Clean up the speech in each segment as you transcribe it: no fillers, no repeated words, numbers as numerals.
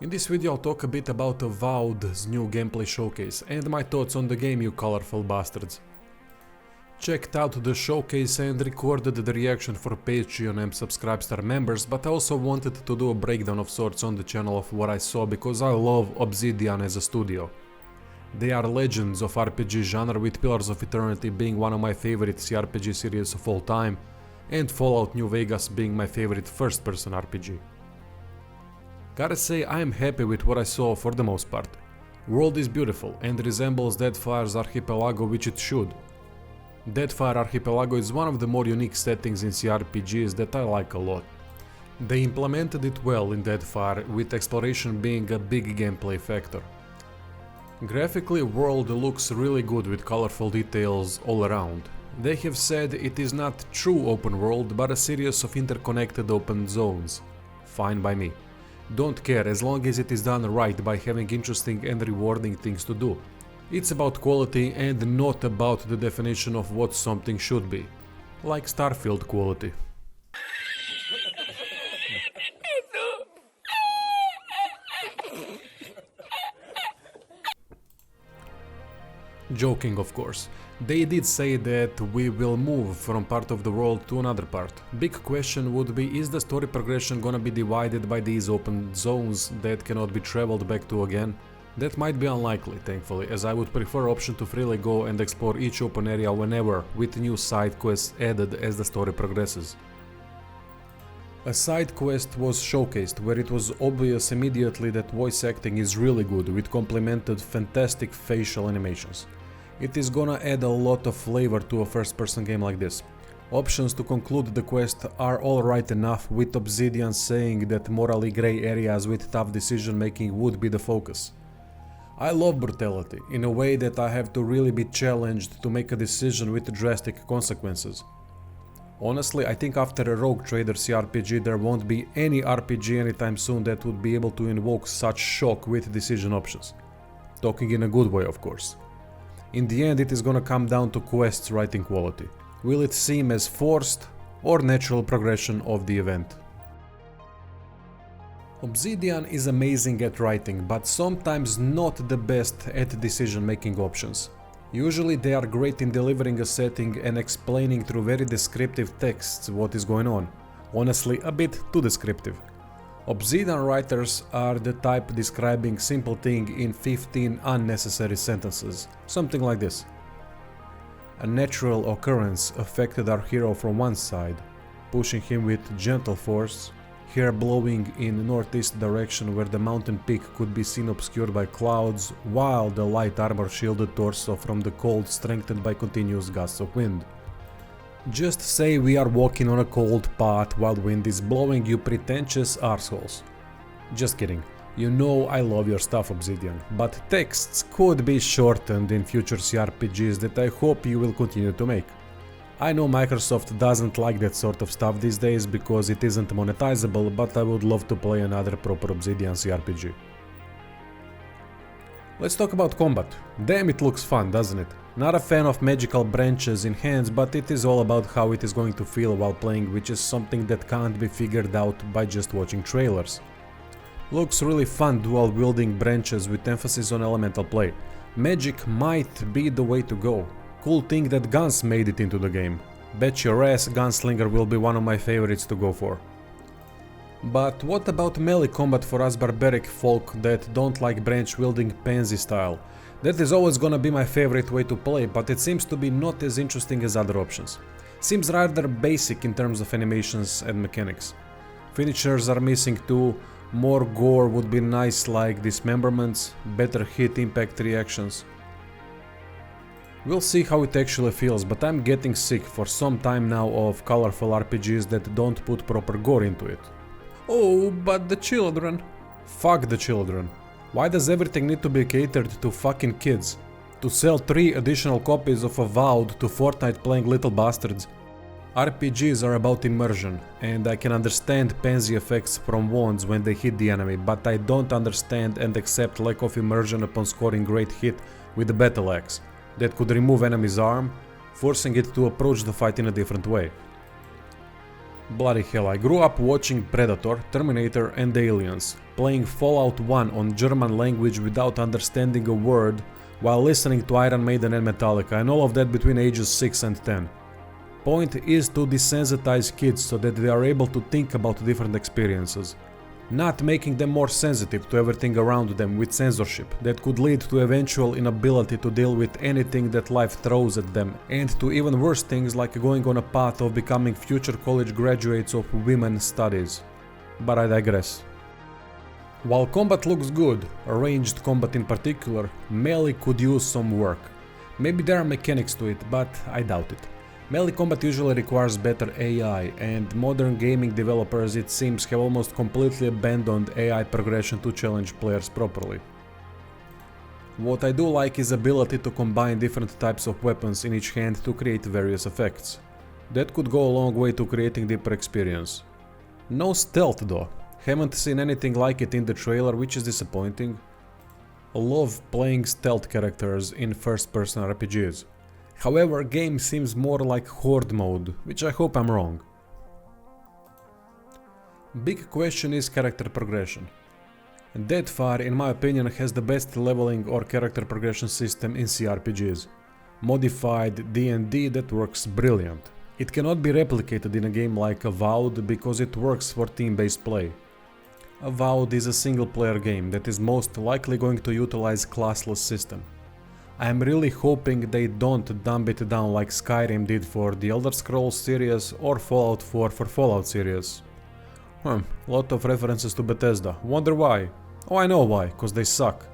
In this video I'll talk a bit about Avowed's new gameplay showcase and my thoughts on the game, you colorful bastards. Checked out the showcase and recorded the reaction for Patreon and Subscribestar members, but I also wanted to do a breakdown of sorts on the channel of what I saw because I love Obsidian as a studio. They are legends of RPG genre, with Pillars of Eternity being one of my favorite CRPG series of all time and Fallout New Vegas being my favorite first-person RPG. Gotta say, I am happy with what I saw for the most part. World is beautiful and resembles Deadfire's Archipelago, which it should. Deadfire Archipelago is one of the more unique settings in CRPGs that I like a lot. They implemented it well in Deadfire, with exploration being a big gameplay factor. Graphically, World looks really good with colorful details all around. They have said it is not true open world, but a series of interconnected open zones. Fine by me. Don't care as long as it is done right by having interesting and rewarding things to do. It's about quality and not about the definition of what something should be. Like Starfield quality. Joking, of course. They did say that we will move from part of the world to another part. Big question would be, is the story progression gonna be divided by these open zones that cannot be traveled back to again? That might be unlikely, thankfully, as I would prefer option to freely go and explore each open area whenever, with new side quests added as the story progresses. A side quest was showcased where it was obvious immediately that voice acting is really good, with complemented fantastic facial animations. It is gonna add a lot of flavor to a first-person game like this. Options to conclude the quest are alright enough, with Obsidian saying that morally grey areas with tough decision making would be the focus. I love brutality, in a way that I have to really be challenged to make a decision with drastic consequences. Honestly, I think after a Rogue Trader CRPG there won't be any RPG anytime soon that would be able to invoke such shock with decision options. Talking in a good way, of course. In the end, it is gonna come down to quests writing quality. Will it seem as forced or natural progression of the event? Obsidian is amazing at writing, but sometimes not the best at decision-making options. Usually they are great in delivering a setting and explaining through very descriptive texts what is going on. Honestly, a bit too descriptive. Obsidian writers are the type describing simple thing in 15 unnecessary sentences. Something like this. A natural occurrence affected our hero from one side, pushing him with gentle force, hair blowing in northeast direction where the mountain peak could be seen obscured by clouds, while the light armor shielded torso from the cold strengthened by continuous gusts of wind. Just say we are walking on a cold path while wind is blowing, you pretentious arseholes. Just kidding. You know I love your stuff, Obsidian, but texts could be shortened in future CRPGs that I hope you will continue to make. I know Microsoft doesn't like that sort of stuff these days because it isn't monetizable, but I would love to play another proper Obsidian CRPG. Let's talk about combat. Damn, it looks fun, doesn't it? Not a fan of magical branches in hands, but it is all about how it is going to feel while playing, which is something that can't be figured out by just watching trailers. Looks really fun dual wielding branches with emphasis on elemental play. Magic might be the way to go. Cool thing that guns made it into the game. Bet your ass Gunslinger will be one of my favorites to go for. But what about melee combat for us barbaric folk that don't like branch wielding pansy style? That is always gonna be my favorite way to play, but it seems to be not as interesting as other options. Seems rather basic in terms of animations and mechanics. Finishers are missing too, more gore would be nice, like dismemberments, better hit impact reactions. We'll see how it actually feels, but I'm getting sick for some time now of colorful RPGs that don't put proper gore into it. Oh, but the children. Fuck the children. Why does everything need to be catered to fucking kids? To sell 3 additional copies of Avowed to Fortnite playing little bastards? RPGs are about immersion, and I can understand pansy effects from wands when they hit the enemy, but I don't understand and accept lack of immersion upon scoring great hit with the battle axe that could remove enemy's arm, forcing it to approach the fight in a different way. Bloody hell, I grew up watching Predator, Terminator and Aliens, playing Fallout 1 on German language without understanding a word, while listening to Iron Maiden and Metallica, and all of that between ages 6 and 10. Point is to desensitize kids so that they are able to think about different experiences, not making them more sensitive to everything around them with censorship that could lead to eventual inability to deal with anything that life throws at them, and to even worse things like going on a path of becoming future college graduates of women's studies. But I digress. While combat looks good, ranged combat in particular, melee could use some work. Maybe there are mechanics to it, but I doubt it. Melee combat usually requires better AI, and modern gaming developers, it seems, have almost completely abandoned AI progression to challenge players properly. What I do like is ability to combine different types of weapons in each hand to create various effects. That could go a long way to creating deeper experience. No stealth though. Haven't seen anything like it in the trailer, which is disappointing. I love playing stealth characters in first-person RPGs. However, game seems more like horde mode, which I hope I'm wrong. Big question is character progression. That far, in my opinion, has the best leveling or character progression system in CRPGs. Modified D&D that works brilliant. It cannot be replicated in a game like Avowed because it works for team-based play. Avowed is a single-player game that is most likely going to utilize classless system. I am really hoping they don't dumb it down like Skyrim did for the Elder Scrolls series or Fallout 4 for Fallout series. Lot of references to Bethesda. Wonder why? Oh, I know why, cause they suck.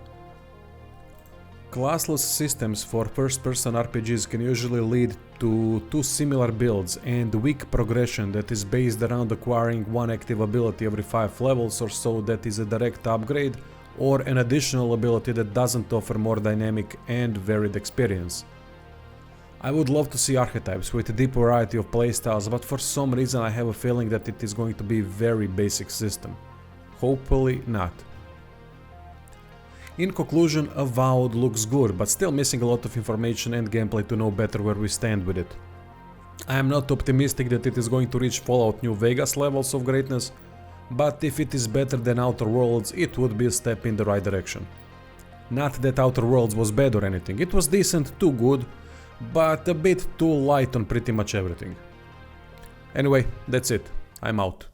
Classless systems for first-person RPGs can usually lead to two similar builds and weak progression that is based around acquiring one active ability every 5 levels or so that is a direct upgrade, or an additional ability that doesn't offer more dynamic and varied experience. I would love to see archetypes with a deep variety of playstyles, but for some reason I have a feeling that it is going to be a very basic system. Hopefully not. In conclusion, Avowed looks good, but still missing a lot of information and gameplay to know better where we stand with it. I am not optimistic that it is going to reach Fallout New Vegas levels of greatness, but if it is better than Outer Worlds, it would be a step in the right direction. Not that Outer Worlds was bad or anything, it was decent to good, but a bit too light on pretty much everything. Anyway, that's it. I'm out.